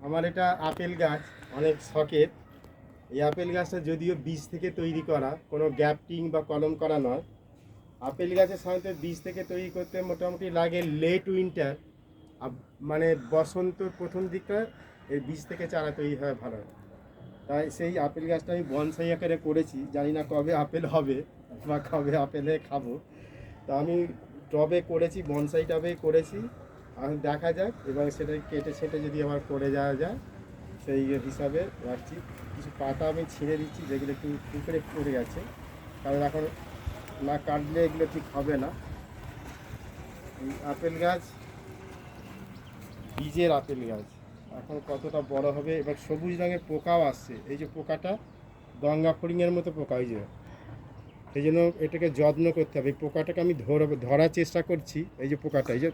আমার এটা আপেল গাছ, অনেক শখের। এই আপেল গাছটা যদিও বীজ থেকে তৈরি করা, কোনো গ্যাপটিং বা কলম করা নয়। আপেল গাছের সাধারণত বীজ থেকে তৈরি করতে মোটামুটি লাগে লেট উইন্টার, মানে বসন্তর প্রথম দিকটা এই বীজ থেকে চারা তৈরি হয় ভালো। তাই সেই আপেল গাছটা আমি বনসাই আকারে করেছি, জানি না কবে আপেল হবে বা কবে আপেলে খাবো। তা আমি টবে করেছি, বনসাই টবে করেছি। এখন দেখা যাক, এবার সেটা কেটে ছেটে যদি আবার করে যাওয়া যায় সেই হিসাবে রাখছি। কিছু পাতা আমি ছিঁড়ে দিচ্ছি যেগুলো একটু পুকুরে পড়ে গেছে, কারণ এখন না কাটলে এগুলো ঠিক হবে না। এই আপেল গাছ বীজের আপেল গাছ এখন কতটা বড় হবে। এবার সবুজ রঙের পোকাও আসছে, এই যে পোকাটা গঙ্গা ফড়িংয়ের মতো পোকা, ওই যে সেই জন্য এটাকে যত্ন করতে হবে। এই পোকাটাকে আমি ধরার চেষ্টা করছি। এই যে পোকাটা, এই যে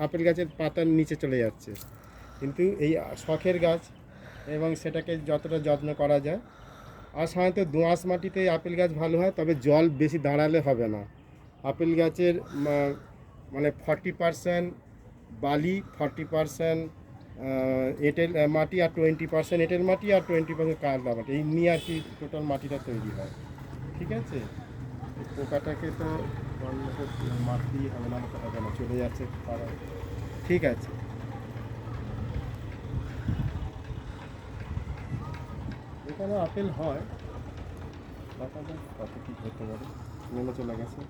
আপেল গাছের পাতার নিচে চলে যাচ্ছে, কিন্তু এই শখের গাছ এবং সেটাকে যতটা যত্ন করা যায়। আর সাধারণত দোআঁশ মাটিতে আপেল গাছ ভালো হয়, তবে জল বেশি দাঁড়ালে হবে না। আপেল গাছের মানে 40% বালি, 40% এঁটেল মাটি, আর 20% এঁটেল মাটি, আর 20% কাদা মাটি, এই নিয়ে আর কি টোটাল মাটিটা তৈরি হয়। ঠিক আছে, এই পোকাটাকে তো বন্ধ করতে মারতেই হবে, না তো হবে না, চলে যাচ্ছে তারা। ঠিক আছে, এখানে আপেল হয়, দেখা যাক কত কী হতে পারে। নেমে চলে গেছে।